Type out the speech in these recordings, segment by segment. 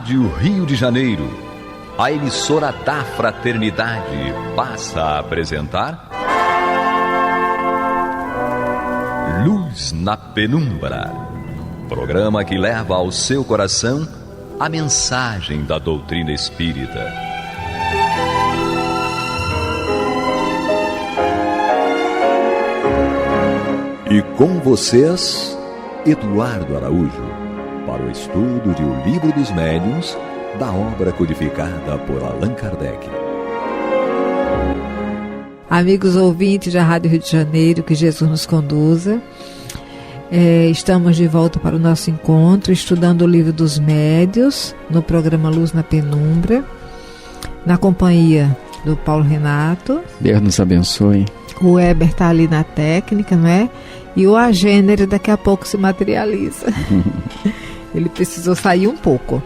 Rádio Rio de Janeiro, a emissora da Fraternidade, passa a apresentar Luz na Penumbra, programa que leva ao seu coração a mensagem da doutrina espírita. E com vocês, Eduardo Araújo, para o estudo de O Livro dos Médiuns, da obra codificada por Allan Kardec. Amigos ouvintes da Rádio Rio de Janeiro, que Jesus nos conduza. Estamos de volta para o nosso encontro, estudando o Livro dos Médiuns, no programa Luz na Penumbra, na companhia do Paulo Renato. Deus nos abençoe. O Weber está ali na técnica, não é? E o Agênero daqui a pouco se materializa. Ele precisou sair um pouco.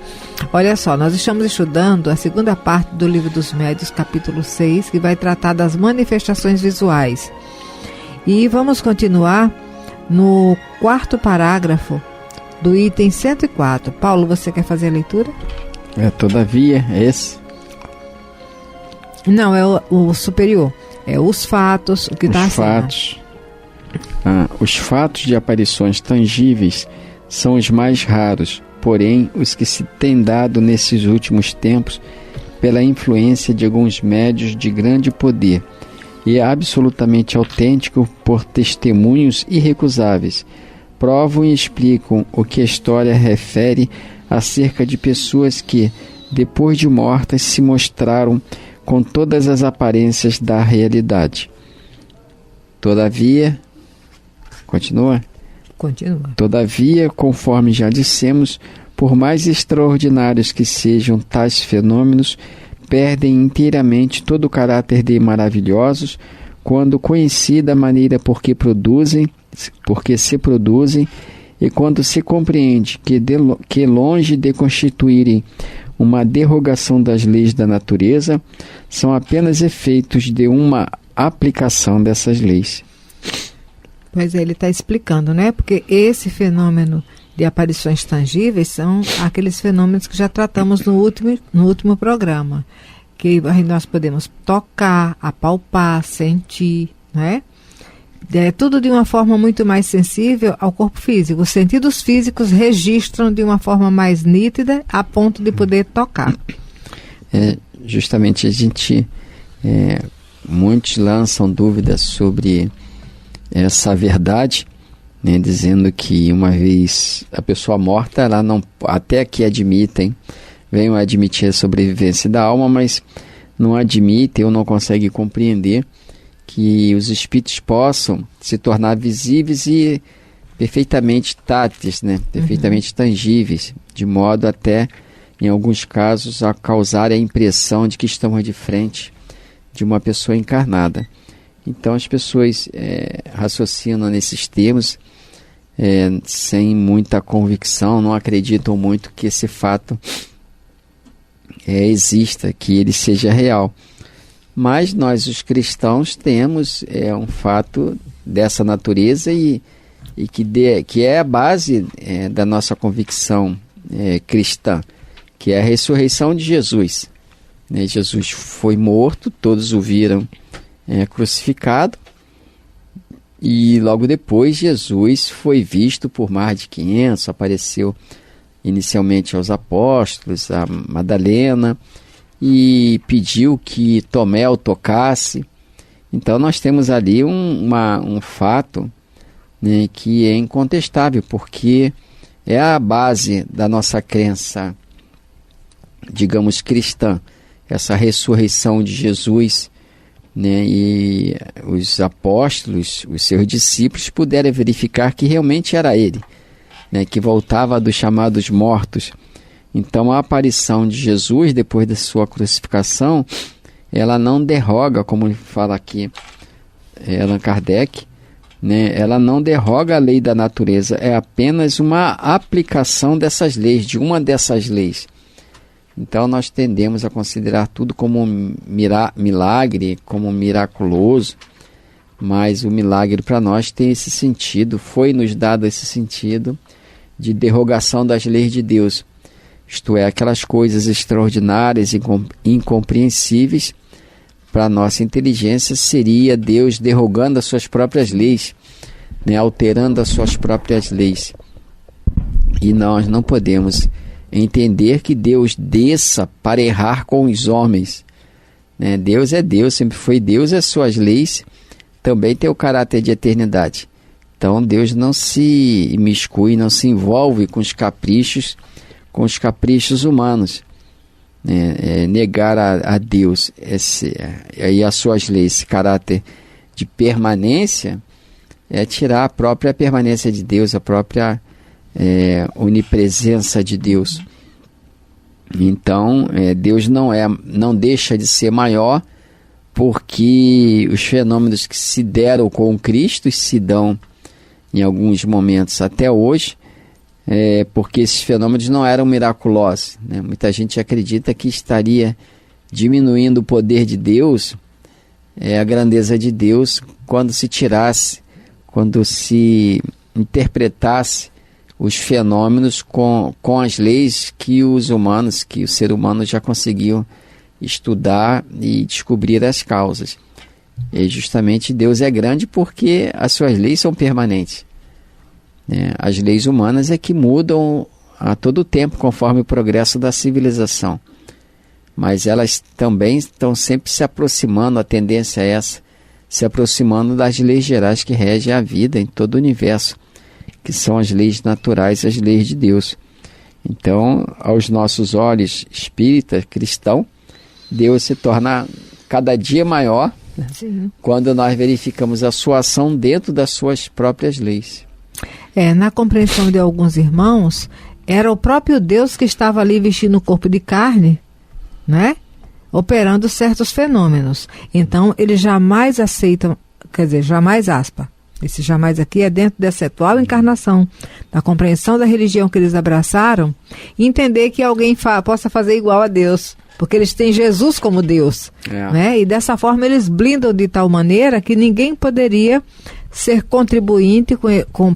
Olha só, nós estamos estudando a segunda parte do Livro dos Médiuns, capítulo 6, que vai tratar das manifestações visuais. E vamos continuar no quarto parágrafo do item 104. Paulo, você quer fazer a leitura? Todavia, é esse? Não, é o superior. É os fatos, o que está acima. Os fatos de aparições tangíveis são os mais raros, porém os que se têm dado nesses últimos tempos pela influência de alguns médiuns de grande poder e absolutamente autêntico por testemunhos irrecusáveis, provam e explicam o que a história refere acerca de pessoas que, depois de mortas, se mostraram com todas as aparências da realidade. Todavia, continua? Todavia, conforme já dissemos, por mais extraordinários que sejam tais fenômenos, perdem inteiramente todo o caráter de maravilhosos quando conhecida a maneira porque se produzem e quando se compreende que longe de constituírem uma derrogação das leis da natureza, são apenas efeitos de uma aplicação dessas leis. Pois é, ele está explicando, né? Porque esse fenômeno de aparições tangíveis são aqueles fenômenos que já tratamos no último programa, que nós podemos tocar, apalpar, sentir, né? É tudo de uma forma muito mais sensível ao corpo físico. Os sentidos físicos registram de uma forma mais nítida a ponto de poder tocar. Justamente muitos lançam dúvidas sobre essa verdade, né, dizendo que uma vez a pessoa morta, ela não, até que venham admitir a sobrevivência da alma, mas não admitem ou não conseguem compreender que os espíritos possam se tornar visíveis e perfeitamente táteis, né, perfeitamente tangíveis, de modo até, em alguns casos, a causar a impressão de que estamos de frente de uma pessoa encarnada. Então as pessoas raciocinam nesses termos sem muita convicção, não acreditam muito que esse fato exista, que ele seja real. Mas nós, os cristãos, temos um fato dessa natureza e que é a base da nossa convicção cristã, que é a ressurreição de Jesus. Jesus foi morto, todos o viram crucificado, e logo depois Jesus foi visto por mais de 500, apareceu inicialmente aos apóstolos, a Madalena, e pediu que Tomé o tocasse. Então nós temos ali um fato, né, que é incontestável, porque é a base da nossa crença, digamos, cristã, essa ressurreição de Jesus, né, e os apóstolos, os seus discípulos, puderam verificar que realmente era ele, né, que voltava dos chamados mortos. Então a aparição de Jesus depois da sua crucificação, ela não derroga, como fala aqui Allan Kardec, né, ela não derroga a lei da natureza, é apenas uma aplicação dessas leis, de uma dessas leis. Então nós tendemos a considerar tudo como um milagre, como miraculoso, mas o milagre para nós tem esse sentido, foi nos dado esse sentido de derrogação das leis de Deus. isto é, aquelas coisas extraordinárias e incompreensíveis para a nossa inteligência, seria Deus derrogando as suas próprias leis, né, alterando as suas próprias leis. E nós não podemos entender que Deus desça para errar com os homens, né? Deus é Deus, sempre foi Deus, as suas leis também têm o caráter de eternidade. Então Deus não se imiscui, não se envolve com os caprichos humanos, né? Negar a Deus e as suas leis, esse caráter de permanência, é tirar a própria permanência de Deus, a própria onipresença de Deus. Então Deus não deixa de ser maior, porque os fenômenos que se deram com Cristo e se dão em alguns momentos até hoje, porque esses fenômenos não eram miraculosos, né? Muita gente acredita que estaria diminuindo o poder de Deus, a grandeza de Deus, quando se interpretasse os fenômenos com as leis que o ser humano já conseguiu estudar e descobrir as causas. E justamente Deus é grande porque as suas leis são permanentes, né? As leis humanas é que mudam a todo tempo conforme o progresso da civilização, mas elas também estão sempre se aproximando, a tendência é essa, se aproximando das leis gerais que regem a vida em todo o universo, que são as leis naturais, as leis de Deus. Então, aos nossos olhos espírita, cristão, Deus se torna cada dia maior, né? Quando nós verificamos a sua ação dentro das suas próprias leis. Na compreensão de alguns irmãos, era o próprio Deus que estava ali vestindo o corpo de carne, né? Operando certos fenômenos. Então, eles jamais aceitam, jamais aspa. Esse jamais aqui é dentro dessa atual encarnação, da compreensão da religião que eles abraçaram, e entender que alguém possa fazer igual a Deus, porque eles têm Jesus como Deus, né? E dessa forma eles blindam de tal maneira que ninguém poderia ser contribuinte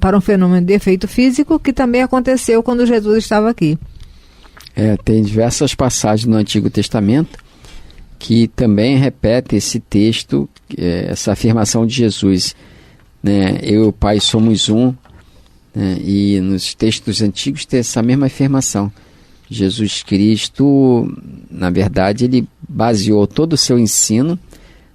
para um fenômeno de efeito físico, que também aconteceu quando Jesus estava aqui. Tem diversas passagens no Antigo Testamento que também repetem esse texto, essa afirmação de Jesus, né? Eu e o Pai somos um, né? E nos textos antigos tem essa mesma afirmação. Jesus Cristo, na verdade, ele baseou todo o seu ensino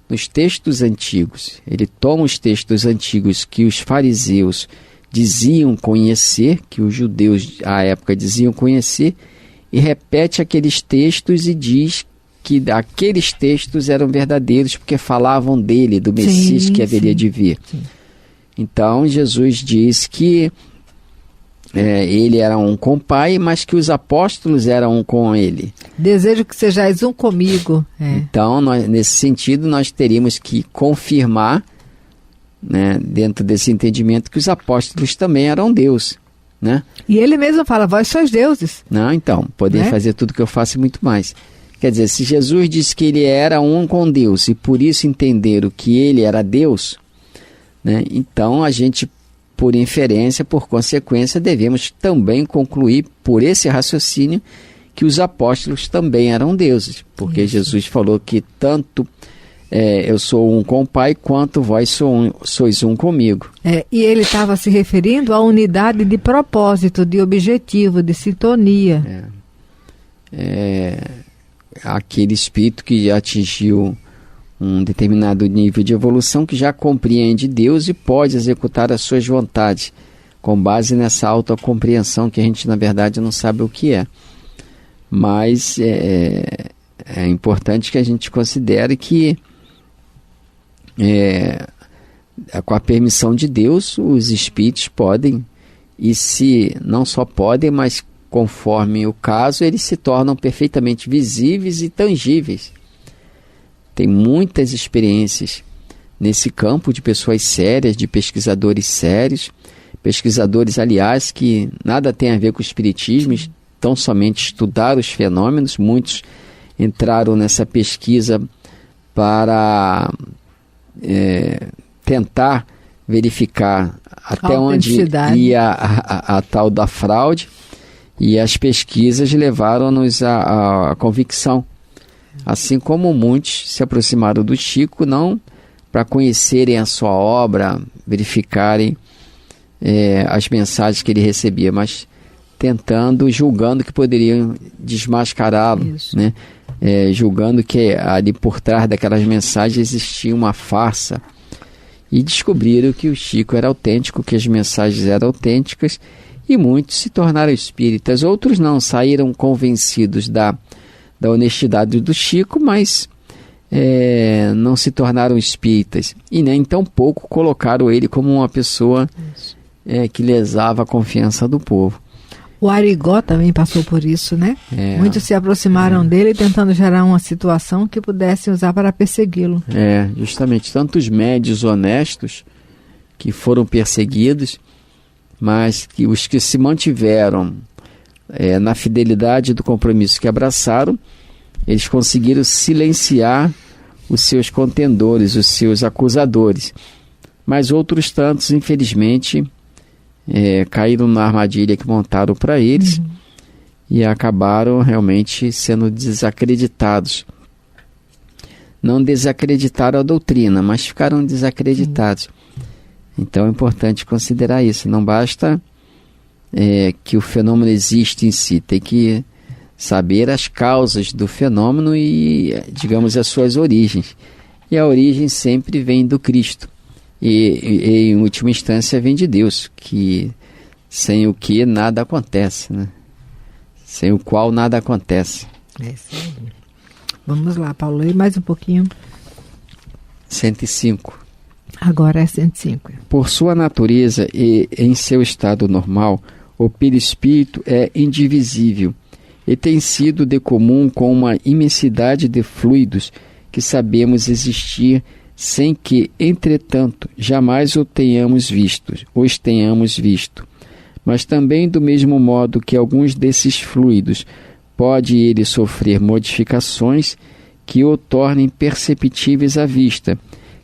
nos textos antigos. Ele toma os textos antigos que os fariseus diziam conhecer, que os judeus à época diziam conhecer, e repete aqueles textos e diz que aqueles textos eram verdadeiros porque falavam dele, do Messias que haveria de vir. Sim. Então Jesus diz que ele era um com o Pai, mas que os apóstolos eram um com ele. Desejo que sejais um comigo. Então, nesse sentido, nós teríamos que confirmar, né, dentro desse entendimento, que os apóstolos também eram Deus, né? E ele mesmo fala, vós sois deuses. Não, então, poder fazer tudo que eu faço e muito mais. Quer dizer, se Jesus disse que ele era um com Deus e por isso entenderam que ele era Deus, né, então a gente, por inferência, por consequência, devemos também concluir por esse raciocínio que os apóstolos também eram deuses, porque Jesus falou que tanto eu sou um com o Pai, quanto vós sois um comigo. E ele estava se referindo à unidade de propósito, de objetivo, de sintonia. Aquele espírito que atingiu um determinado nível de evolução, que já compreende Deus e pode executar as suas vontades, com base nessa autocompreensão que a gente, na verdade, não sabe o que é. Mas é importante que a gente considere que, com a permissão de Deus, os espíritos podem, e se não só podem, mas conforme o caso, eles se tornam perfeitamente visíveis e tangíveis. Tem muitas experiências nesse campo de pessoas sérias, de pesquisadores sérios, pesquisadores, aliás, que nada tem a ver com o espiritismo, tão somente estudar os fenômenos. Muitos entraram nessa pesquisa para tentar verificar até onde ia a tal da fraude, E as pesquisas levaram-nos à convicção. Assim como muitos se aproximaram do Chico, não para conhecerem a sua obra, verificarem as mensagens que ele recebia, mas julgando que poderiam desmascará-lo, né? Julgando que ali por trás daquelas mensagens existia uma farsa. E descobriram que o Chico era autêntico, que as mensagens eram autênticas, e muitos se tornaram espíritas. Outros não, saíram convencidos da honestidade do Chico, mas não se tornaram espíritas. E nem tampouco colocaram ele como uma pessoa que lesava a confiança do povo. O Arigó também passou por isso, né? Muitos se aproximaram dele tentando gerar uma situação que pudessem usar para persegui-lo. Justamente. Tantos médios honestos que foram perseguidos, mas que os que se mantiveram na fidelidade do compromisso que abraçaram, eles conseguiram silenciar os seus contendores, os seus acusadores. Mas outros tantos, infelizmente, caíram na armadilha que montaram para eles e acabaram realmente sendo desacreditados. Não desacreditaram a doutrina, mas ficaram desacreditados. Então é importante considerar isso. Não basta que o fenômeno existe em si, tem que saber as causas do fenômeno e, digamos, as suas origens. E a origem sempre vem do Cristo. E em última instância vem de Deus, que sem o que nada acontece, né? Sem o qual nada acontece. Sim. Vamos lá, Paulo, e mais um pouquinho. 105. Agora é 105. Por sua natureza e em seu estado normal, o perispírito é indivisível e tem sido de comum com uma imensidade de fluidos que sabemos existir sem que, entretanto, jamais os tenhamos visto. Mas também do mesmo modo que alguns desses fluidos pode ele sofrer modificações que o tornem perceptíveis à vista,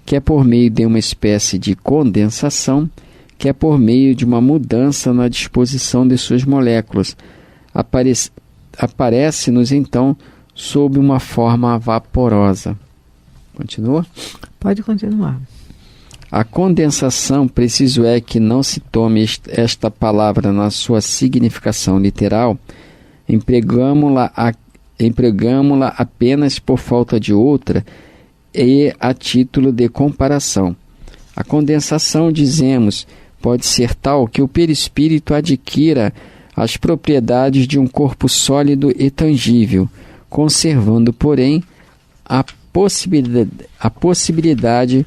que é por meio de uma espécie de condensação, que é por meio de uma mudança na disposição de suas moléculas. Aparece-nos então sob uma forma vaporosa. Continua? Pode continuar. A condensação, preciso é que não se tome esta palavra na sua significação literal, empregamo-la apenas por falta de outra e a título de comparação. A condensação, dizemos, pode ser tal que o perispírito adquira as propriedades de um corpo sólido e tangível, conservando, porém, a possibilidade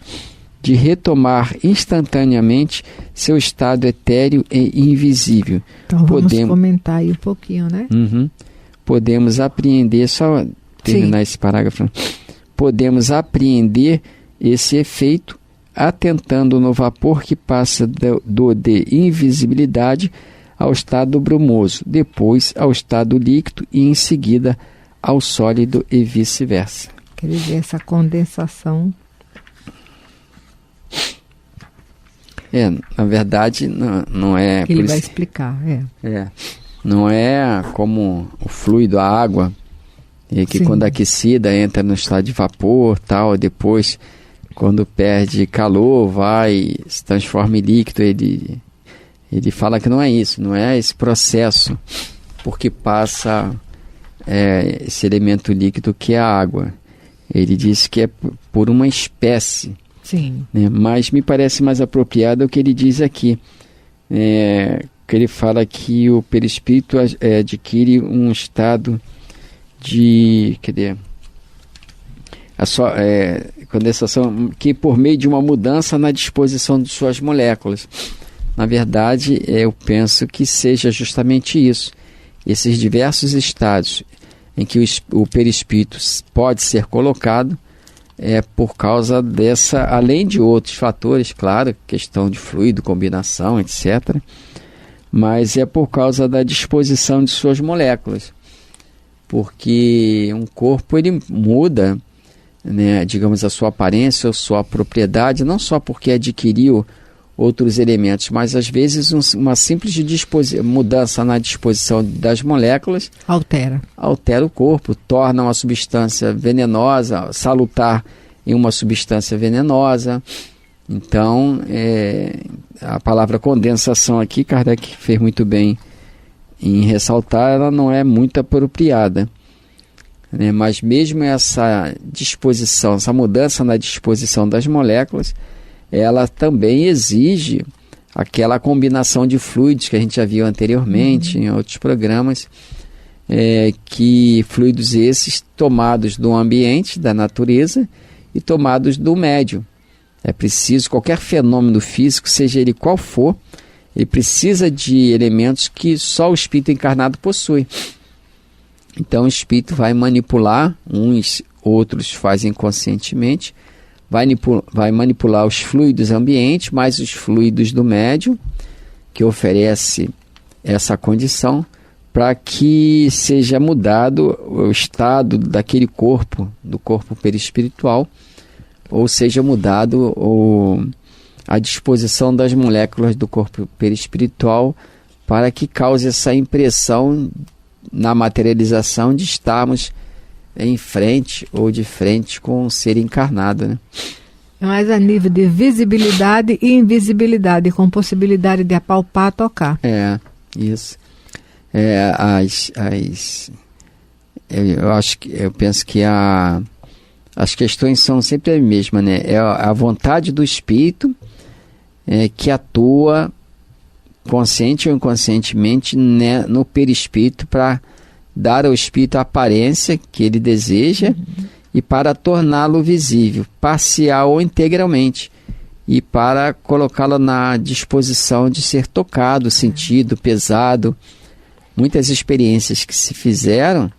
de retomar instantaneamente seu estado etéreo e invisível. Então vamos comentar aí um pouquinho, né? Podemos apreender, só terminar esse parágrafo, podemos apreender esse efeito atentando no vapor que passa de invisibilidade ao estado brumoso, depois ao estado líquido e em seguida ao sólido e vice-versa. Quer dizer, essa condensação. Na verdade, não é... Que ele vai explicar, Não é como o fluido, a água, que quando aquecida entra no estado de vapor, tal, depois, quando perde calor, se transforma em líquido. Ele fala que não é isso, não é esse processo, porque passa esse elemento líquido que é a água. Ele diz que é por uma espécie. Sim. Né? Mas me parece mais apropriado o que ele diz aqui. Que ele fala que o perispírito adquire um estado de... condensação, que por meio de uma mudança na disposição de suas moléculas. Na verdade, eu penso que seja justamente isso. Esses diversos estados em que o perispírito pode ser colocado por causa dessa, além de outros fatores, claro, questão de fluido, combinação, etc., mas é por causa da disposição de suas moléculas. Porque um corpo, ele muda, né, digamos, a sua aparência, a sua propriedade, não só porque adquiriu outros elementos, mas às vezes uma simples mudança na disposição das moléculas altera o corpo, torna uma substância venenosa, salutar em uma substância venenosa. Então, a palavra condensação aqui, Kardec fez muito bem em ressaltar, ela não é muito apropriada, né? Mas mesmo essa disposição, essa mudança na disposição das moléculas, ela também exige aquela combinação de fluidos que a gente já viu anteriormente em outros programas, que fluidos esses tomados do ambiente, da natureza, e tomados do médium. É preciso, qualquer fenômeno físico, seja ele qual for, ele precisa de elementos que só o espírito encarnado possui. Então o espírito vai manipular, outros fazem conscientemente, vai manipular os fluidos ambientes, mais os fluidos do médium, que oferece essa condição, para que seja mudado o estado daquele corpo, do corpo perispiritual, ou seja mudado a disposição das moléculas do corpo perispiritual, para que cause essa impressão na materialização de estarmos em frente ou de frente com um ser encarnado, né? Mas a nível de visibilidade e invisibilidade, com possibilidade de apalpar, tocar. Isso. Eu penso que as questões são sempre as mesmas, né? É a vontade do espírito que atua consciente ou inconscientemente, né, no perispírito, para dar ao espírito a aparência que ele deseja e para torná-lo visível, parcial ou integralmente, e para colocá-lo na disposição de ser tocado, sentido, pesado. Muitas experiências que se fizeram,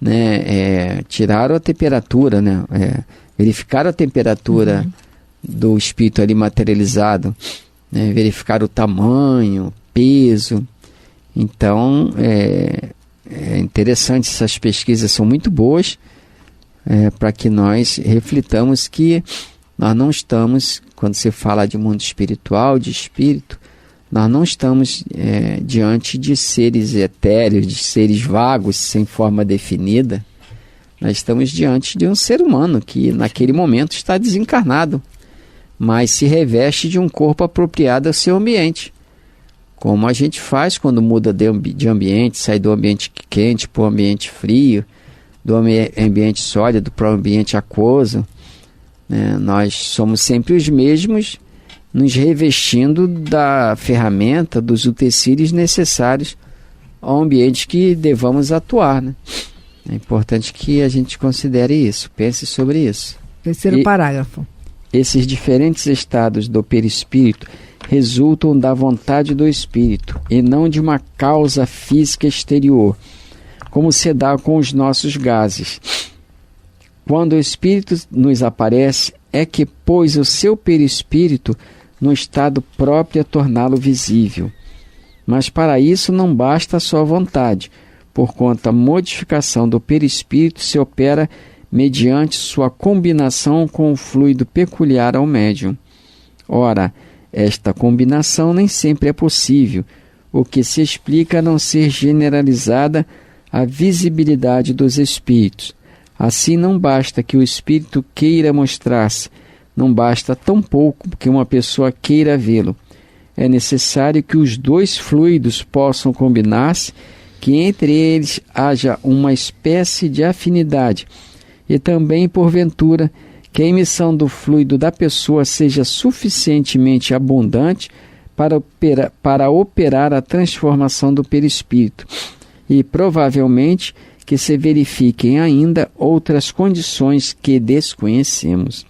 né, tiraram a temperatura, né, verificaram a temperatura do espírito ali materializado, né, verificar o tamanho, peso. Então é interessante, essas pesquisas são muito boas, para que nós reflitamos que nós não estamos, quando se fala de mundo espiritual, de espírito, nós não estamos diante de seres etéreos, de seres vagos, sem forma definida. Nós estamos diante de um ser humano que naquele momento está desencarnado, mas se reveste de um corpo apropriado ao seu ambiente, como a gente faz quando muda de ambiente, sai do ambiente quente para o ambiente frio, do ambiente sólido para o ambiente aquoso, né? Nós somos sempre os mesmos, nos revestindo da ferramenta, dos utensílios necessários ao ambiente que devamos atuar, né? É importante que a gente considere isso, pense sobre isso. Terceiro parágrafo. Esses diferentes estados do perispírito resultam da vontade do espírito e não de uma causa física exterior, como se dá com os nossos gases. Quando o espírito nos aparece, é que pôs o seu perispírito no estado próprio a torná-lo visível. Mas para isso não basta a sua vontade, porquanto a modificação do perispírito se opera mediante sua combinação com o fluido peculiar ao médium. Ora, esta combinação nem sempre é possível, o que se explica a não ser generalizada a visibilidade dos espíritos. Assim, não basta que o espírito queira mostrar-se, não basta tampouco que uma pessoa queira vê-lo. É necessário que os dois fluidos possam combinar-se, que entre eles haja uma espécie de afinidade, e também, porventura, que a emissão do fluido da pessoa seja suficientemente abundante para operar a transformação do perispírito, e provavelmente que se verifiquem ainda outras condições que desconhecemos.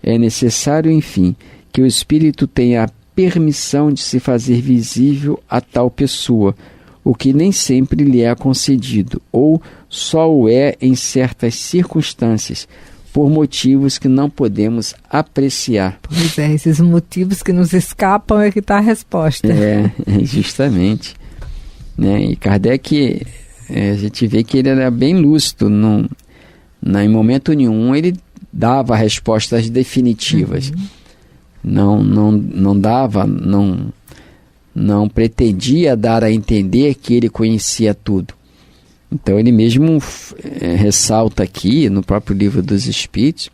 É necessário, enfim, que o espírito tenha a permissão de se fazer visível a tal pessoa, o que nem sempre lhe é concedido, ou só o é em certas circunstâncias, por motivos que não podemos apreciar. Pois é, esses motivos que nos escapam é que está a resposta. Justamente. Né? E Kardec, a gente vê que ele era bem lúcido, em momento nenhum ele dava respostas definitivas. não pretendia dar a entender que ele conhecia tudo. Então ele mesmo ressalta aqui no próprio Livro dos Espíritos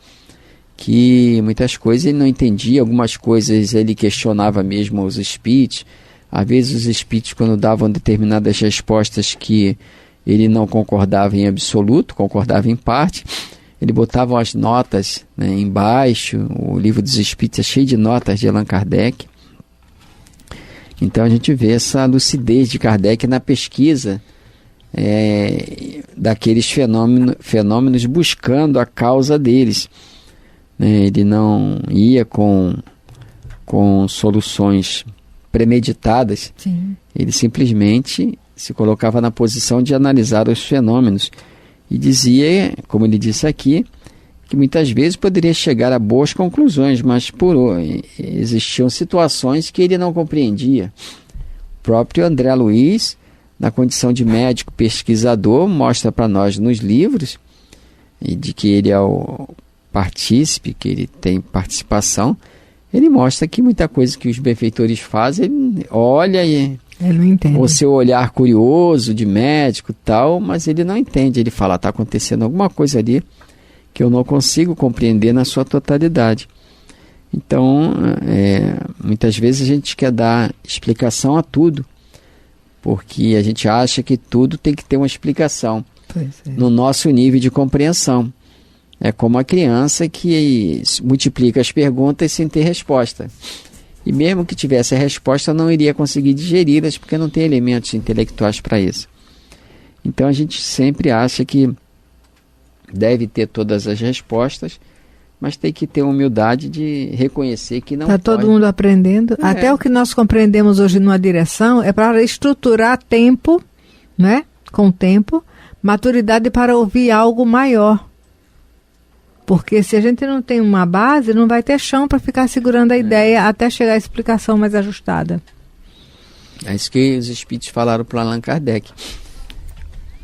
que muitas coisas ele não entendia, algumas coisas ele questionava mesmo os espíritos. Às vezes os espíritos, quando davam determinadas respostas que ele não concordava em absoluto, concordava em parte, ele botava as notas, né, embaixo. O Livro dos Espíritos é cheio de notas de Allan Kardec. Então a gente vê essa lucidez de Kardec na pesquisa daqueles fenômenos, buscando a causa deles. Ele não ia com soluções premeditadas. Sim. Ele simplesmente se colocava na posição de analisar os fenômenos e dizia, como ele disse aqui, que muitas vezes poderia chegar a boas conclusões, mas existiam situações que ele não compreendia. O próprio André Luiz, na condição de médico pesquisador, mostra para nós nos livros, e de que ele é o partícipe, que ele tem participação, ele mostra que muita coisa que os benfeitores fazem, ele olha e ele não entende. O seu olhar curioso de médico e tal, mas ele não entende. Ele fala, está acontecendo alguma coisa ali que eu não consigo compreender na sua totalidade. Então, muitas vezes a gente quer dar explicação a tudo, porque a gente acha que tudo tem que ter uma explicação no nosso nível de compreensão. É como a criança que multiplica as perguntas sem ter resposta. E mesmo que tivesse a resposta, não iria conseguir digeri-las, porque não tem elementos intelectuais para isso. Então a gente sempre acha que deve ter todas as respostas, mas tem que ter humildade de reconhecer que não pode. Está todo mundo aprendendo. Até o que nós compreendemos hoje numa direção é para estruturar tempo, né? Com tempo, maturidade para ouvir algo maior. Porque se a gente não tem uma base, não vai ter chão para ficar segurando a ideia até chegar à explicação mais ajustada. É isso que os espíritos falaram para Allan Kardec.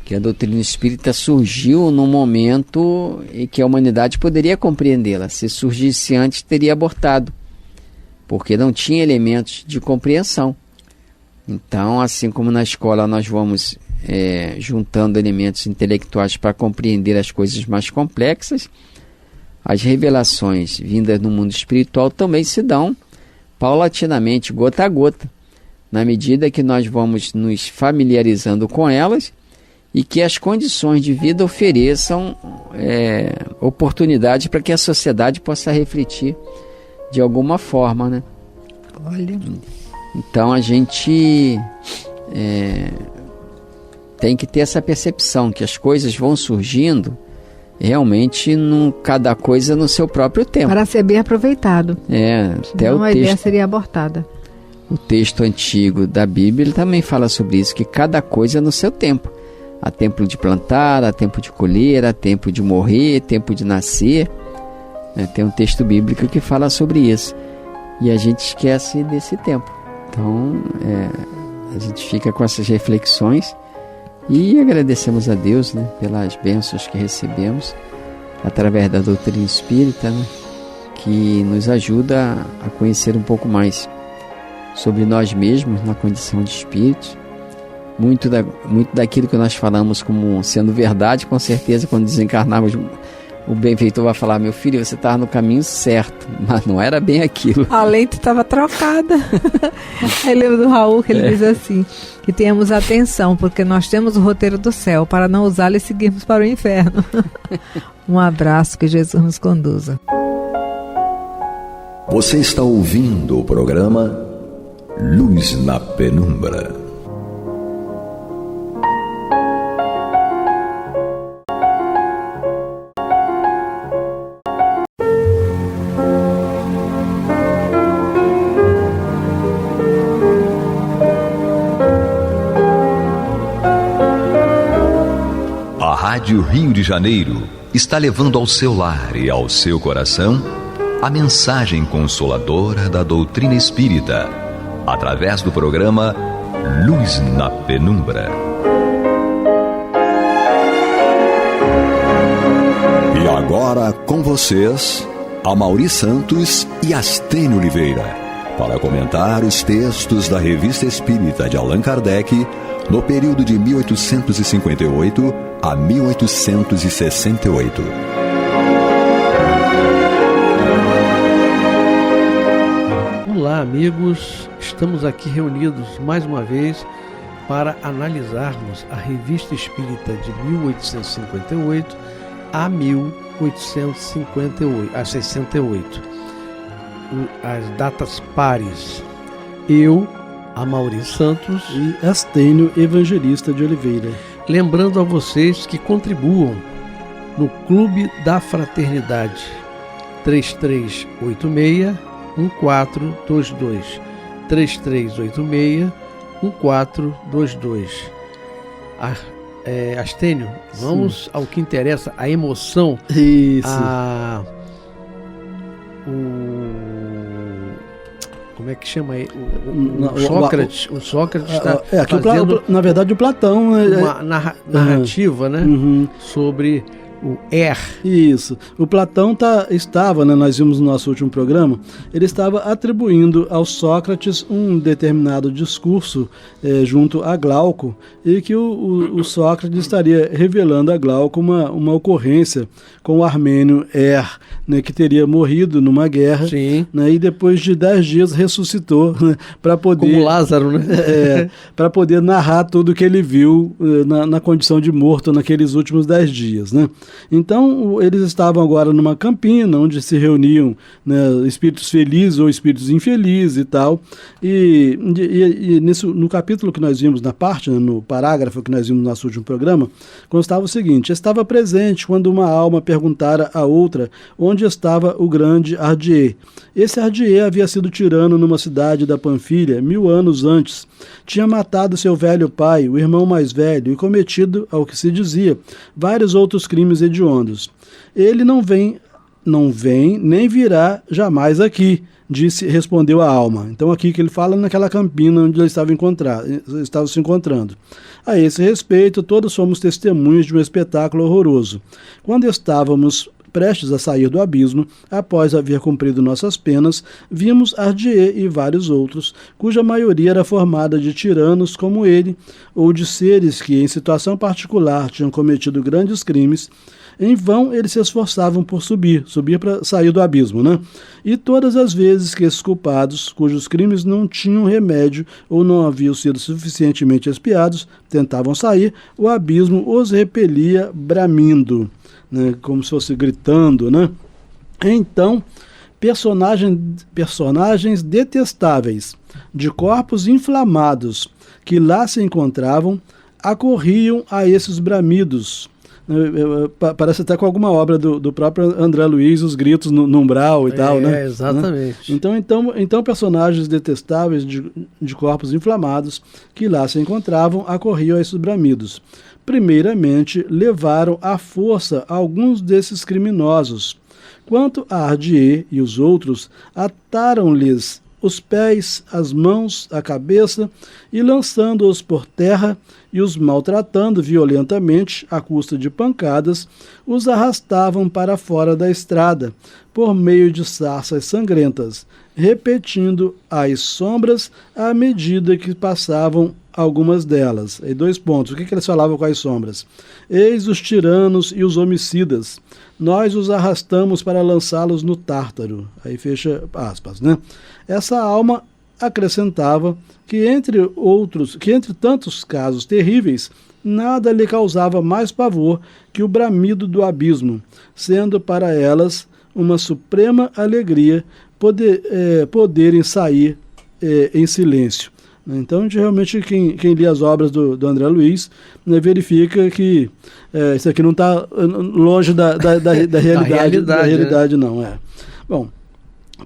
Que a doutrina espírita surgiu num momento em que a humanidade poderia compreendê-la. Se surgisse antes, teria abortado. Porque não tinha elementos de compreensão. Então, assim como na escola nós vamos juntando elementos intelectuais para compreender as coisas mais complexas, as revelações vindas no mundo espiritual também se dão paulatinamente, gota a gota, na medida que nós vamos nos familiarizando com elas e que as condições de vida ofereçam oportunidade para que a sociedade possa refletir de alguma forma, né? Olha. Então a gente tem que ter essa percepção que as coisas vão surgindo realmente cada coisa no seu próprio tempo. Para ser bem aproveitado. Até a ideia seria abortada. O texto antigo da Bíblia ele também fala sobre isso, que cada coisa no seu tempo. Há tempo de plantar, há tempo de colher, há tempo de morrer, tempo de nascer. Tem um texto bíblico que fala sobre isso. E a gente esquece desse tempo. Então, a gente fica com essas reflexões e agradecemos a Deus, né, pelas bênçãos que recebemos através da doutrina espírita, né, que nos ajuda a conhecer um pouco mais sobre nós mesmos na condição de espíritos. Muito daquilo que nós falamos como sendo verdade, com certeza quando desencarnarmos o benfeitor vai falar: meu filho, você estava no caminho certo, mas não era bem aquilo. A lente estava trocada. Aí lembro do Raul que ele diz assim, que tenhamos atenção, porque nós temos o roteiro do céu, para não usá-lo e seguirmos para o inferno. Um abraço, que Jesus nos conduza. Você está ouvindo o programa Luz na Penumbra. Rádio Rio de Janeiro está levando ao seu lar e ao seu coração a mensagem consoladora da doutrina espírita, através do programa Luz na Penumbra. E agora com vocês, Amaury Santos e Astênio Oliveira, para comentar os textos da Revista Espírita de Allan Kardec no período de 1858 a 1868. Olá, amigos, estamos aqui reunidos mais uma vez para analisarmos a Revista Espírita de 1858 a 1868, as datas pares. Eu, Amaury Santos e Astênio Evangelista de Oliveira. Lembrando a vocês que contribuam no Clube da Fraternidade 3386-1422 3386-1422. Astênio, vamos ao que interessa, a emoção. Isso. Como é que chama aí? Sócrates. O Sócrates está fazendo, na verdade, o Platão, uma narrativa, né? Sobre o Isso. O Platão estava, né, nós vimos no nosso último programa, ele estava atribuindo ao Sócrates um determinado discurso junto a Glauco, e que o Sócrates estaria revelando a Glauco uma ocorrência com o armênio né, que teria morrido numa guerra, né, e depois de 10 dias ressuscitou, né, para poder... Como Lázaro, né? Para poder narrar tudo o que ele viu na condição de morto naqueles últimos 10 dias, né? Então, eles estavam agora numa campina, onde se reuniam, né, espíritos felizes ou espíritos infelizes e tal. E no capítulo que nós vimos, na parte, né, no parágrafo que nós vimos no nosso último programa, constava o seguinte: estava presente quando uma alma perguntara a outra onde estava o grande Ardier. Esse Ardier havia sido tirano numa cidade da Panfilha 1000 anos antes. Tinha matado seu velho pai, o irmão mais velho, e cometido, ao que se dizia, vários outros crimes hediondos. Ele não vem, nem virá jamais aqui, respondeu a alma. Então aqui que ele fala naquela campina onde ele estava se encontrando. A esse respeito, todos fomos testemunhas de um espetáculo horroroso. Quando estávamos prestes a sair do abismo, após haver cumprido nossas penas, vimos Ardier e vários outros, cuja maioria era formada de tiranos como ele, ou de seres que, em situação particular, tinham cometido grandes crimes. Em vão eles se esforçavam por subir para sair do abismo, né? E todas as vezes que esses culpados, cujos crimes não tinham remédio ou não haviam sido suficientemente expiados, tentavam sair, o abismo os repelia bramindo, né? Como se fosse gritando, né? Então, personagens detestáveis, de corpos inflamados, que lá se encontravam, acorriam a esses bramidos. Parece até com alguma obra do próprio André Luiz, os gritos no umbral e tal, né? Exatamente. Então personagens detestáveis de corpos inflamados que lá se encontravam acorriam a esses bramidos. Primeiramente, levaram à força alguns desses criminosos. Quanto a Ardier e os outros, ataram-lhes os pés, as mãos, a cabeça, e lançando-os por terra e os maltratando violentamente, à custa de pancadas, os arrastavam para fora da estrada, por meio de sarças sangrentas, repetindo as sombras à medida que passavam algumas delas. E 2 pontos. O que eles falavam com as sombras? Eis os tiranos e os homicidas. Nós os arrastamos para lançá-los no Tártaro. Aí fecha aspas, né? Essa alma acrescentava que entre tantos casos terríveis, nada lhe causava mais pavor que o bramido do abismo, sendo para elas uma suprema alegria poderem sair em silêncio. Então, a gente realmente, quem lê as obras do André Luiz, né, verifica que isso aqui não está longe da realidade, né? Não é. Bom,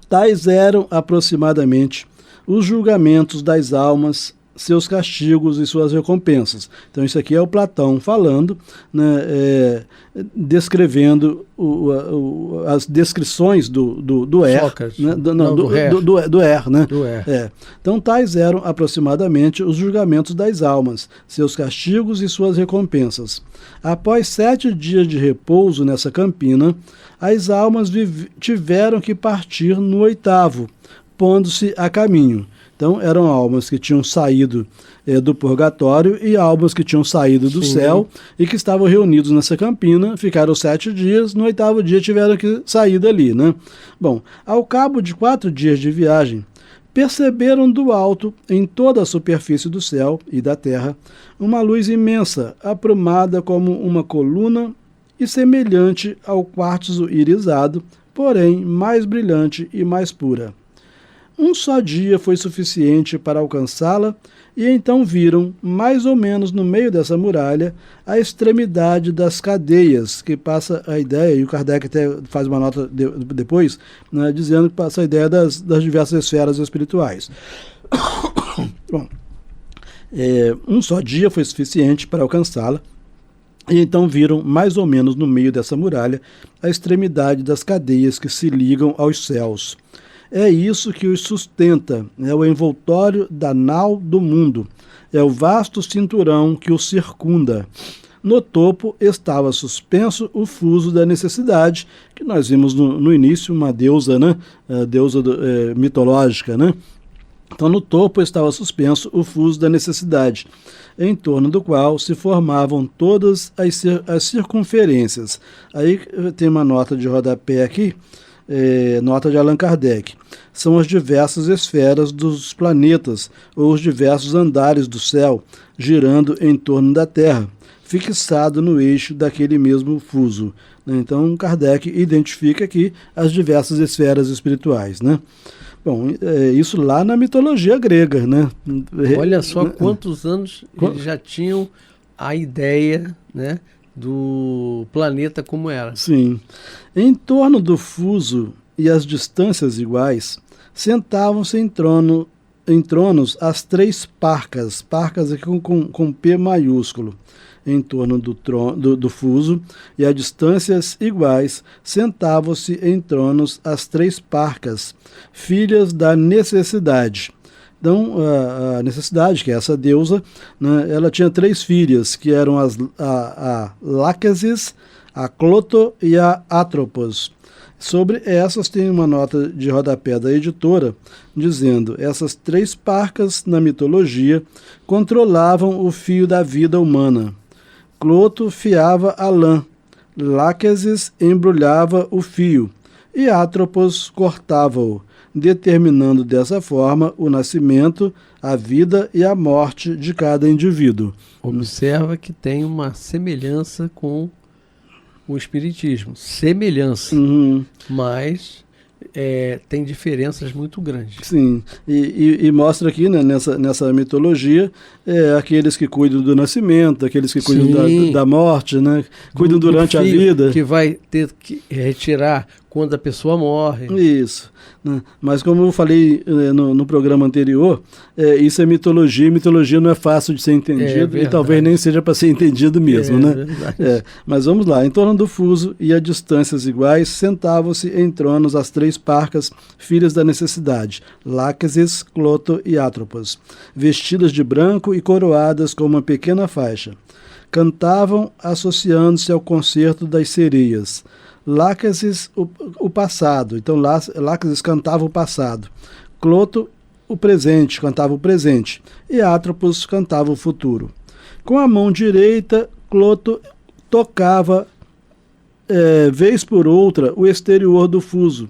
tais eram aproximadamente os julgamentos das almas seus castigos e suas recompensas. Então isso aqui é o Platão falando, né, descrevendo as descrições do Er, né, do Er, né? Então tais eram aproximadamente os julgamentos das almas, seus castigos e suas recompensas. Após 7 dias de repouso nessa campina, as almas tiveram que partir no 8º, pondo-se a caminho. Então eram almas que tinham saído do purgatório e almas que tinham saído do céu e que estavam reunidos nessa campina, ficaram 7 dias, no 8º dia tiveram que sair dali, né? Bom, ao cabo de 4 dias de viagem, perceberam do alto, em toda a superfície do céu e da terra, uma luz imensa, aprumada como uma coluna e semelhante ao quartzo irisado, porém mais brilhante e mais pura. Um só dia foi suficiente para alcançá-la, e então viram, mais ou menos no meio dessa muralha, a extremidade das cadeias, que passa a ideia, e o Kardec até faz uma nota depois, né, dizendo que passa a ideia das diversas esferas espirituais. Bom, um só dia foi suficiente para alcançá-la, e então viram, mais ou menos no meio dessa muralha, a extremidade das cadeias que se ligam aos céus. É isso que os sustenta, é o envoltório da nau do mundo, é o vasto cinturão que o circunda. No topo estava suspenso o fuso da necessidade, que nós vimos no início, uma deusa, né? Deusa mitológica, né? Então no topo estava suspenso o fuso da necessidade, em torno do qual se formavam todas as circunferências. Aí tem uma nota de rodapé aqui, nota de Allan Kardec. São as diversas esferas dos planetas, ou os diversos andares do céu, girando em torno da Terra, fixado no eixo daquele mesmo fuso. Então, Kardec identifica aqui as diversas esferas espirituais, né? Bom, isso lá na mitologia grega, né? Olha só quantos anos eles já tinham a ideia, né, do planeta como era. Sim. Em torno do fuso e as distâncias iguais, sentavam-se em tronos as 3 parcas aqui com P maiúsculo, em torno do fuso, e a distâncias iguais, sentavam-se em tronos as 3 parcas, filhas da necessidade. Então, a necessidade, que é essa deusa, né, ela tinha 3 filhas, que eram a Láquesis, a Cloto e a Atropos. Sobre essas tem uma nota de rodapé da editora, dizendo: essas 3 parcas, na mitologia, controlavam o fio da vida humana. Cloto fiava a lã, Láquesis embrulhava o fio, e Atropos cortava-o, determinando dessa forma o nascimento, a vida e a morte de cada indivíduo. Observa que tem uma semelhança com o Espiritismo. Semelhança, mas tem diferenças muito grandes. Sim, e mostra aqui, né, nessa mitologia, aqueles que cuidam do nascimento, aqueles que cuidam da morte, né, cuidam durante a vida. Que vai ter que retirar quando a pessoa morre. Isso. Né? Mas como eu falei no programa anterior, isso é mitologia, e mitologia não é fácil de ser entendido, e talvez nem seja para ser entendido mesmo. Né? Mas vamos lá. Em torno do fuso e a distâncias iguais, sentavam-se em tronos as 3 parcas, filhas da necessidade, Láquesis, Cloto e Atropos, vestidas de branco e coroadas com uma pequena faixa. Cantavam associando-se ao concerto das sereias. Láquesis, o passado. Então, Láquesis cantava o passado. Cloto, o presente, cantava o presente. E Atropos cantava o futuro. Com a mão direita, Cloto tocava, vez por outra, o exterior do fuso,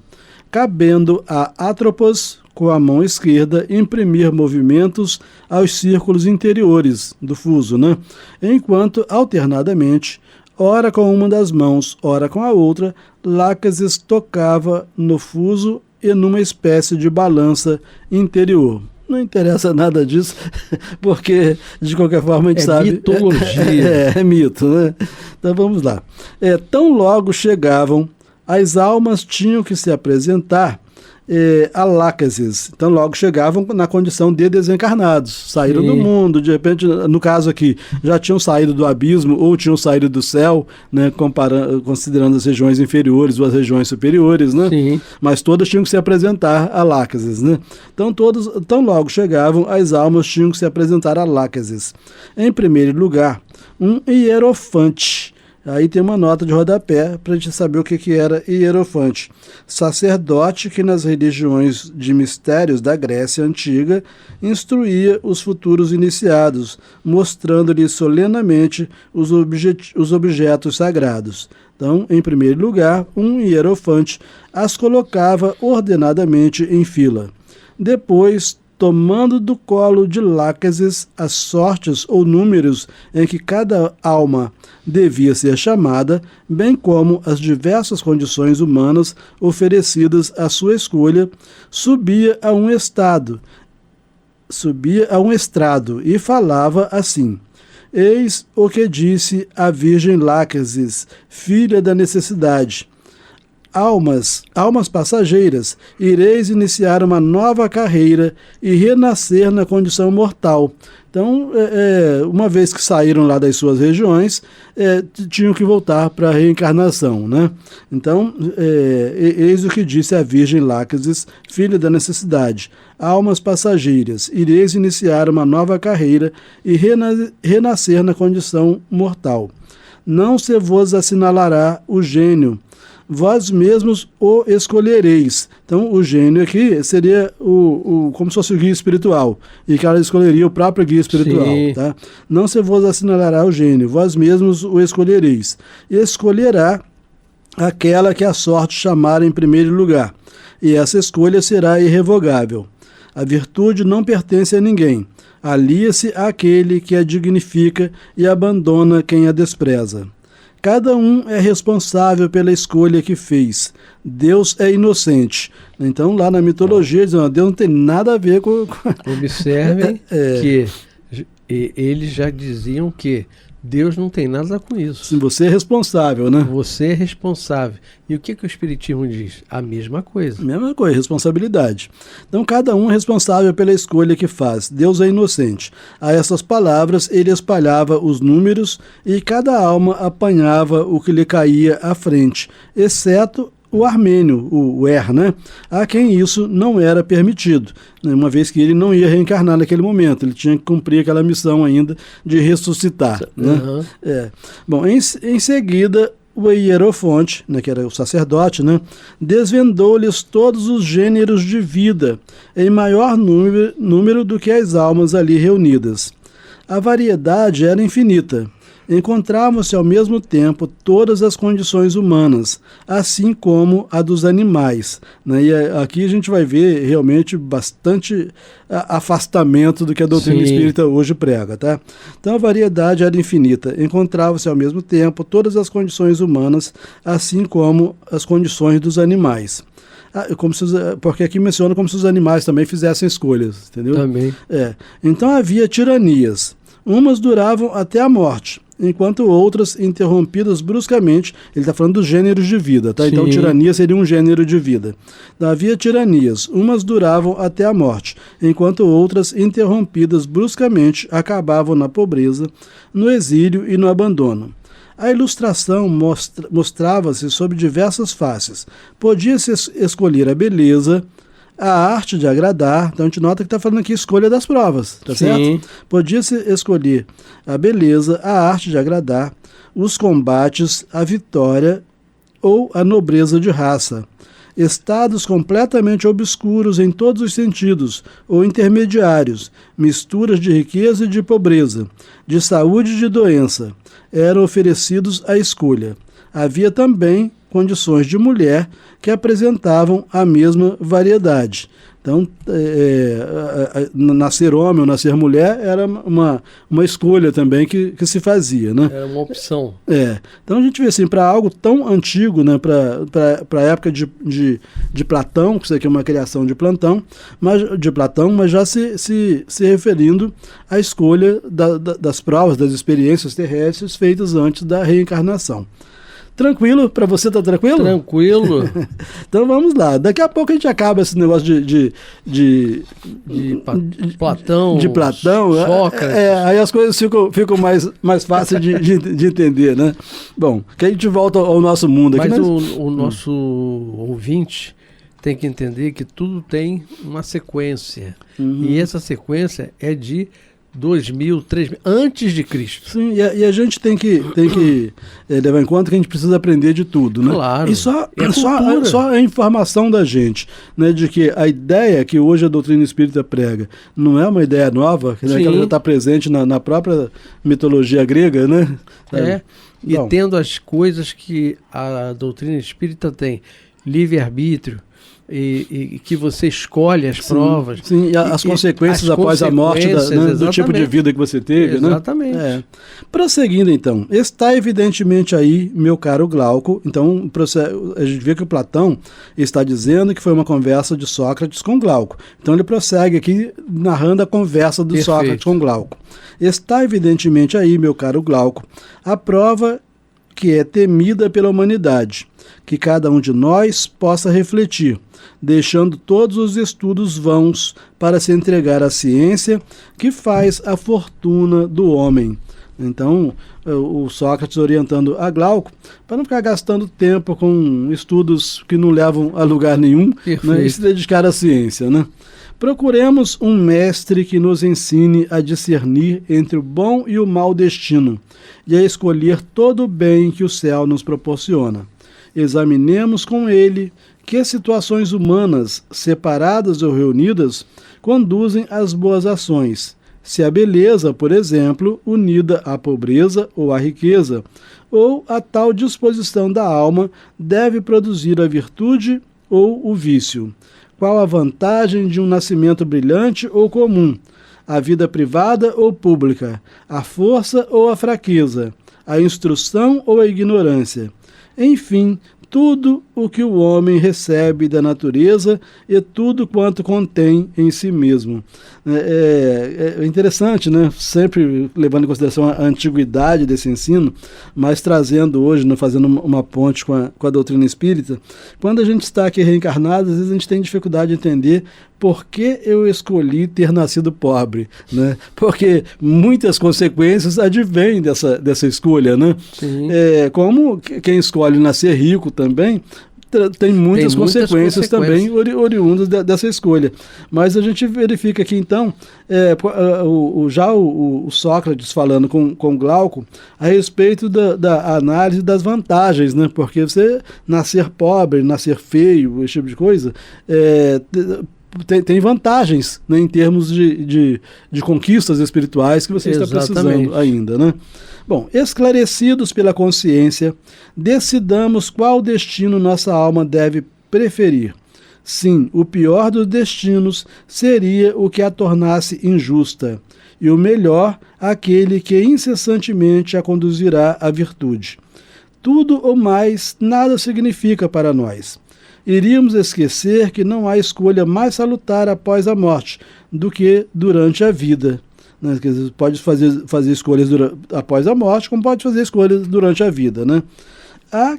cabendo a Atropos, com a mão esquerda, imprimir movimentos aos círculos interiores do fuso, né? Enquanto, alternadamente, ora com uma das mãos, ora com a outra, Láquesis tocava no fuso e numa espécie de balança interior. Não interessa nada disso, porque, de qualquer forma, a gente sabe... Mitologia. É mito, né? Então, vamos lá. Tão logo chegavam, as almas tinham que se apresentar alácases. Então logo chegavam na condição de desencarnados, saíram do mundo, de repente, no caso aqui, já tinham saído do abismo ou tinham saído do céu, né, considerando as regiões inferiores ou as regiões superiores, né? Sim. Mas todas tinham que se apresentar alácases, né? Então logo chegavam, as almas tinham que se apresentar alácases. Em primeiro lugar, um hierofante. Aí tem uma nota de rodapé para a gente saber o que era hierofante. Sacerdote que nas religiões de mistérios da Grécia Antiga instruía os futuros iniciados, mostrando-lhes solenemente os objetos sagrados. Então, em primeiro lugar, um hierofante as colocava ordenadamente em fila. Depois, tomando do colo de Lácases as sortes ou números em que cada alma devia ser chamada, bem como as diversas condições humanas oferecidas à sua escolha, subia a um estrado e falava assim: eis o que disse a Virgem Lácases, filha da necessidade. Almas passageiras, ireis iniciar uma nova carreira e renascer na condição mortal. Então, uma vez que saíram lá das suas regiões, tinham que voltar para a reencarnação, né? Então, eis o que disse a Virgem Lácases, filha da necessidade. Almas passageiras, ireis iniciar uma nova carreira e renascer na condição mortal. Não se vos assinalará o gênio, vós mesmos o escolhereis. Então, o gênio aqui seria como se fosse o guia espiritual, e que ela escolheria o próprio guia espiritual. Tá? Não se vos assinalará o gênio, vós mesmos o escolhereis. Escolherá aquela que a sorte chamar em primeiro lugar, e essa escolha será irrevogável. A virtude não pertence a ninguém. Alia-se àquele que a dignifica e abandona quem a despreza. Cada um é responsável pela escolha que fez. Deus é inocente. Então, lá na mitologia, dizem, Deus não tem nada a ver com... Observem que eles já diziam que Deus não tem nada com isso. Sim, você é responsável, né? Você é responsável. E o que o Espiritismo diz? A mesma coisa. Mesma coisa, responsabilidade. Então, cada um é responsável pela escolha que faz. Deus é inocente. A essas palavras, ele espalhava os números e cada alma apanhava o que lhe caía à frente, exceto o armênio, o né? A quem isso não era permitido, uma vez que ele não ia reencarnar naquele momento, ele tinha que cumprir aquela missão ainda de ressuscitar. Uhum. Né? Bom, em seguida, o hierofonte, né, que era o sacerdote, né, desvendou-lhes todos os gêneros de vida, em maior número do que as almas ali reunidas. A variedade era infinita. Encontravam-se ao mesmo tempo todas as condições humanas, assim como a dos animais. Né? E aqui a gente vai ver realmente bastante afastamento do que a doutrina espírita hoje prega. Tá? Então a variedade era infinita. Encontravam-se ao mesmo tempo todas as condições humanas, assim como as condições dos animais. Porque aqui menciona como se os animais também fizessem escolhas. Entendeu? Também. Então havia tiranias. Umas duravam até a morte, enquanto outras, interrompidas bruscamente, ele está falando dos gêneros de vida, tá? Então tirania seria um gênero de vida. Então, havia tiranias, umas duravam até a morte, enquanto outras, interrompidas bruscamente, acabavam na pobreza, no exílio e no abandono. A ilustração mostrava-se sob diversas faces. Podia-se escolher a beleza, a arte de agradar. Então a gente nota que está falando aqui escolha das provas, tá certo? Podia-se escolher a beleza, a arte de agradar, os combates, a vitória ou a nobreza de raça. Estados completamente obscuros em todos os sentidos, ou intermediários, misturas de riqueza e de pobreza, de saúde e de doença, eram oferecidos à escolha. Havia também condições de mulher que apresentavam a mesma variedade. Então, nascer homem ou nascer mulher era uma escolha também que se fazia, né? Era uma opção. Então a gente vê assim, para algo tão antigo, né, para a época de Platão, que isso aqui é uma criação de Platão, mas já se referindo à escolha das provas, das experiências terrestres feitas antes da reencarnação. Tranquilo? Para você tá tranquilo? Tranquilo. Então vamos lá. Daqui a pouco a gente acaba esse negócio de Platão. De Platão. Sócrates. Aí as coisas ficam mais fáceis de entender, né? Bom, que a gente volta ao nosso mundo aqui. Mas o nosso ouvinte tem que entender que tudo tem uma sequência. E essa sequência é de 2.000, 3.000, antes de Cristo. Sim, e a gente tem que levar em conta que a gente precisa aprender de tudo, né? Claro. E só a informação da gente, né, de que a ideia que hoje a doutrina espírita prega não é uma ideia nova, que ela já está presente na própria mitologia grega, né? E tendo as coisas que a doutrina espírita tem, livre-arbítrio, e que você escolhe as provas. Sim, e as consequências após a morte do tipo de vida que você teve. Exatamente. Né? Prosseguindo então, está evidentemente aí, meu caro Glauco, então a gente vê que o Platão está dizendo que foi uma conversa de Sócrates com Glauco. Então ele prossegue aqui narrando a conversa do Sócrates com Glauco. Está evidentemente aí, meu caro Glauco, a prova que é temida pela humanidade, que cada um de nós possa refletir, deixando todos os estudos vãos para se entregar à ciência que faz a fortuna do homem. Então, o Sócrates orientando a Glauco para não ficar gastando tempo com estudos que não levam a lugar nenhum, né, e se dedicar à ciência, né? Procuremos um mestre que nos ensine a discernir entre o bom e o mau destino e a escolher todo o bem que o céu nos proporciona. Examinemos com ele que situações humanas, separadas ou reunidas, conduzem às boas ações. Se a beleza, por exemplo, unida à pobreza ou à riqueza, ou a tal disposição da alma deve produzir a virtude ou o vício. Qual a vantagem de um nascimento brilhante ou comum? A vida privada ou pública? A força ou a fraqueza? A instrução ou a ignorância? Enfim, tudo o que o homem recebe da natureza e tudo quanto contém em si mesmo. É interessante, né? Sempre levando em consideração a antiguidade desse ensino, mas trazendo hoje, né, fazendo uma ponte com a doutrina espírita. Quando a gente está aqui reencarnado, às vezes a gente tem dificuldade de entender por que eu escolhi ter nascido pobre, né? Porque muitas consequências advêm dessa escolha, né? Como quem escolhe nascer rico também tem muitas consequências também oriundas dessa escolha. Mas a gente verifica aqui então o Sócrates falando com Glauco a respeito da análise das vantagens, né? Porque você nascer pobre, nascer feio, esse tipo de coisa, tem vantagens, né, em termos de conquistas espirituais que você está precisando ainda, né? Bom, esclarecidos pela consciência, decidamos qual destino nossa alma deve preferir. Sim, o pior dos destinos seria o que a tornasse injusta, e o melhor, aquele que incessantemente a conduzirá à virtude. Tudo ou mais nada significa para nós. Iríamos esquecer que não há escolha mais salutar após a morte do que durante a vida. Né? Quer dizer, pode fazer escolhas após a morte, como pode fazer escolhas durante a vida. Né?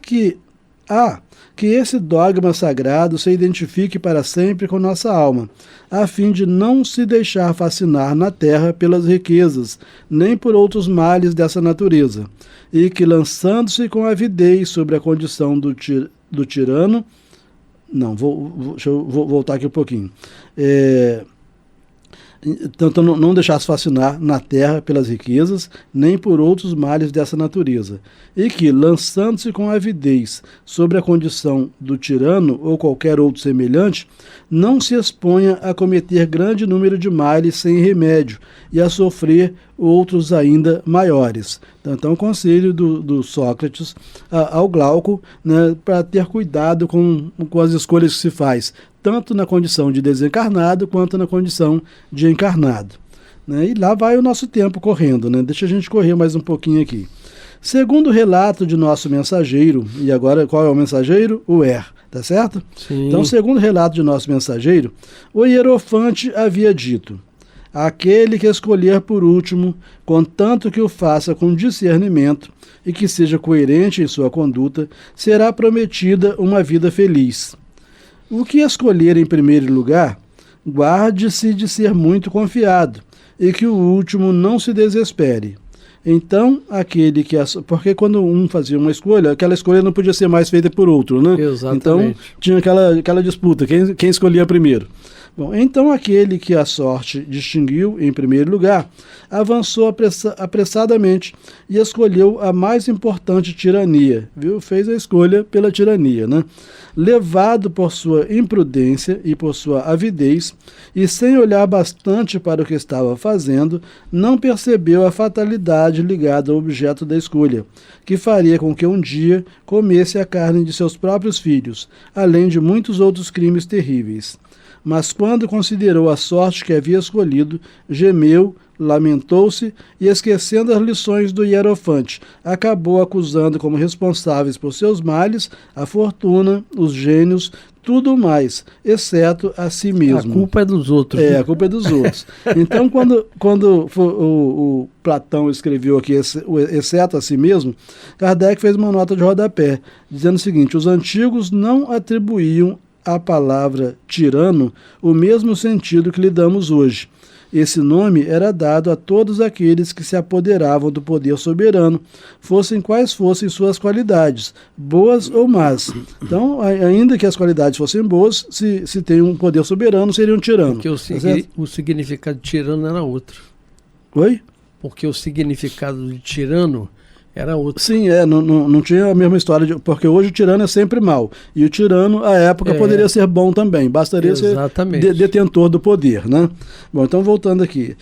Que esse dogma sagrado se identifique para sempre com nossa alma, a fim de não se deixar fascinar na terra pelas riquezas, nem por outros males dessa natureza, e que, lançando-se com avidez sobre a condição do tirano. Não, deixa eu voltar aqui um pouquinho. Então, não deixar se fascinar na terra pelas riquezas, nem por outros males dessa natureza. E que, lançando-se com avidez sobre a condição do tirano ou qualquer outro semelhante, não se exponha a cometer grande número de males sem remédio e a sofrer outros ainda maiores. Então, o conselho do Sócrates ao Glauco, né, para ter cuidado com as escolhas que se faz, tanto na condição de desencarnado quanto na condição de encarnado. Né? E lá vai o nosso tempo correndo, né? Deixa a gente correr mais um pouquinho aqui. Segundo o relato de nosso mensageiro, e agora qual é o mensageiro? O tá certo? Sim. Então, segundo o relato de nosso mensageiro, o Hierofante havia dito: aquele que escolher por último, contanto que o faça com discernimento e que seja coerente em sua conduta, será prometida uma vida feliz. O que escolher em primeiro lugar, guarde-se de ser muito confiado, e que o último não se desespere. Então, aquele que... Porque quando um fazia uma escolha, aquela escolha não podia ser mais feita por outro, né? Exatamente. Então, tinha aquela disputa, quem escolhia primeiro. Bom, então aquele que a sorte distinguiu em primeiro lugar, avançou apressadamente e escolheu a mais importante tirania, viu? Fez a escolha pela tirania, né? Levado por sua imprudência e por sua avidez, e sem olhar bastante para o que estava fazendo, não percebeu a fatalidade ligada ao objeto da escolha, que faria com que um dia comesse a carne de seus próprios filhos, além de muitos outros crimes terríveis. Mas quando considerou a sorte que havia escolhido, gemeu, lamentou-se e, esquecendo as lições do hierofante, acabou acusando como responsáveis por seus males a fortuna, os gênios, tudo mais, exceto a si mesmo. A culpa é dos outros. A culpa é dos outros. Então, quando o Platão escreveu aqui, exceto a si mesmo, Kardec fez uma nota de rodapé, dizendo o seguinte: os antigos não atribuíam à palavra tirano o mesmo sentido que lhe damos hoje. Esse nome era dado a todos aqueles que se apoderavam do poder soberano, fossem quais fossem suas qualidades, boas ou más. Então, ainda que as qualidades fossem boas, se tem um poder soberano, seria um tirano. Porque o significado de tirano era outro. Oi? Porque o significado de tirano era outro. Sim, não tinha a mesma história, porque hoje o tirano é sempre mal. E o tirano, à época, poderia ser bom também. Bastaria Exatamente. ser detentor do poder, né? Bom, então voltando aqui.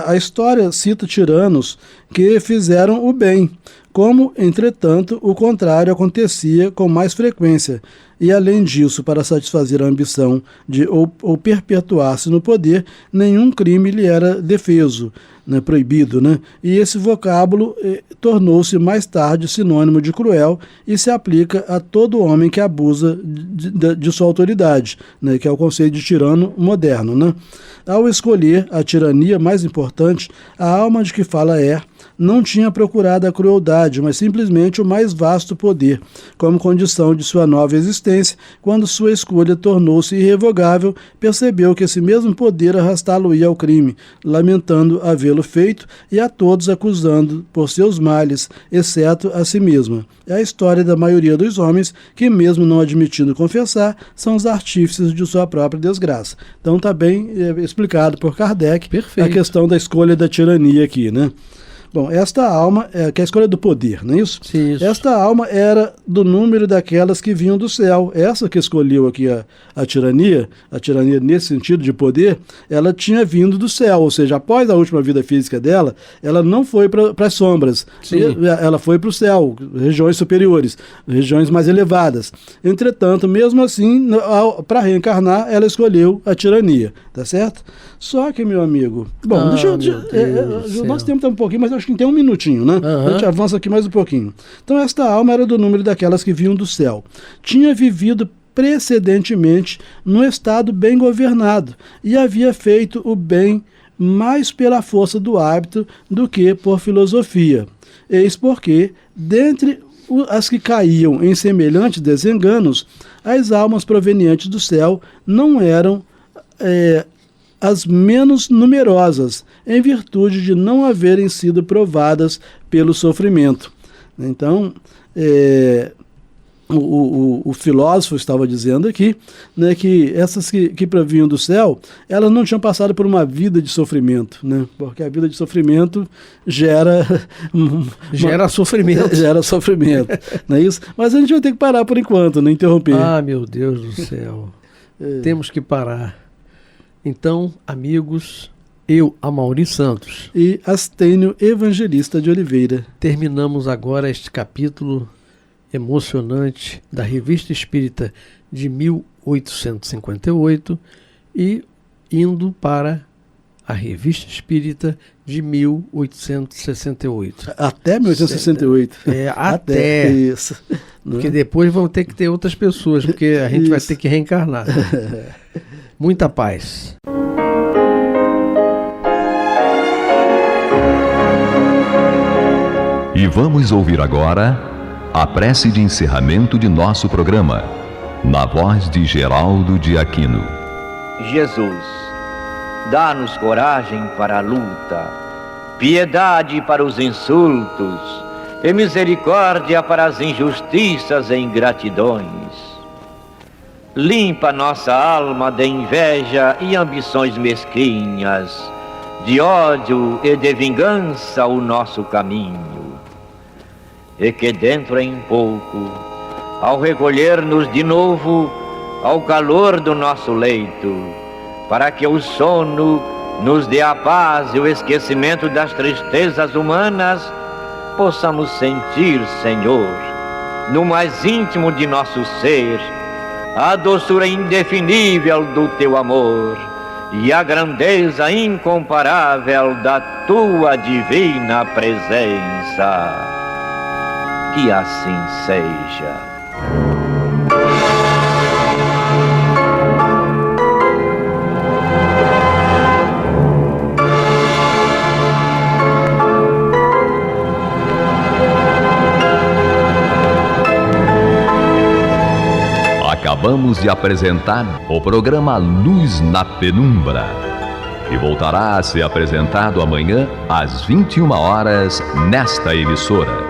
A história cita tiranos que fizeram o bem, como, entretanto, o contrário acontecia com mais frequência. E, além disso, para satisfazer a ambição de ou perpetuar-se no poder, nenhum crime lhe era defeso, né, proibido, né? E esse vocábulo tornou-se mais tarde sinônimo de cruel e se aplica a todo homem que abusa de sua autoridade, né, que é o conceito de tirano moderno, né? Ao escolher a tirania mais importante, a alma de que fala não tinha procurado a crueldade, mas simplesmente o mais vasto poder, como condição de sua nova existência. Quando sua escolha tornou-se irrevogável, percebeu que esse mesmo poder arrastá-lo-ia ao crime, lamentando havê-lo feito e a todos acusando por seus males, exceto a si mesma. É a história da maioria dos homens que, mesmo não admitindo confessar, são os artífices de sua própria desgraça. Então está bem explicado por Kardec. Perfeito. A questão da escolha da tirania aqui, né? Bom, esta alma, que é a escolha do poder, não é isso? Sim, isso. Esta alma era do número daquelas que vinham do céu. Essa que escolheu aqui a tirania nesse sentido de poder, ela tinha vindo do céu, ou seja, após a última vida física dela, ela não foi para as sombras. Sim. Ela foi para o céu, regiões superiores, regiões mais elevadas. Entretanto, mesmo assim, para reencarnar, ela escolheu a tirania, tá certo? Só que, meu amigo, bom, o nosso tempo está um pouquinho, mas acho que tem um minutinho, né? Uhum. A gente avança aqui mais um pouquinho. Então, esta alma era do número daquelas que vinham do céu. Tinha vivido precedentemente no estado bem governado e havia feito o bem mais pela força do hábito do que por filosofia. Eis porque, dentre as que caíam em semelhantes desenganos, as almas provenientes do céu não eram as menos numerosas, em virtude de não haverem sido provadas pelo sofrimento. Então, o filósofo estava dizendo aqui, né, que essas que provinham do céu, elas não tinham passado por uma vida de sofrimento, né, porque a vida de sofrimento gera sofrimento. Gera sofrimento, não é isso? Mas a gente vai ter que parar por enquanto, não interromper. Ah, meu Deus do céu. Temos que parar. Então, amigos, eu, Amaury Santos e Astênio Evangelista de Oliveira, terminamos agora este capítulo emocionante da Revista Espírita de 1858 e indo para a Revista Espírita de 1868. Até 1868. Até. Isso. Porque depois vão ter que ter outras pessoas, porque a gente vai ter que reencarnar. Muita paz. E vamos ouvir agora a prece de encerramento de nosso programa, na voz de Geraldo de Aquino. Jesus, dá-nos coragem para a luta, piedade para os insultos e misericórdia para as injustiças e ingratidões. Limpa nossa alma de inveja e ambições mesquinhas, de ódio e de vingança o nosso caminho. E que dentro em pouco, ao recolher-nos de novo ao calor do nosso leito, para que o sono nos dê a paz e o esquecimento das tristezas humanas, possamos sentir, Senhor, no mais íntimo de nosso ser, a doçura indefinível do Teu amor e a grandeza incomparável da Tua divina presença. Que assim seja. Acabamos de apresentar o programa Luz na Penumbra, que voltará a ser apresentado amanhã às 21 horas nesta emissora.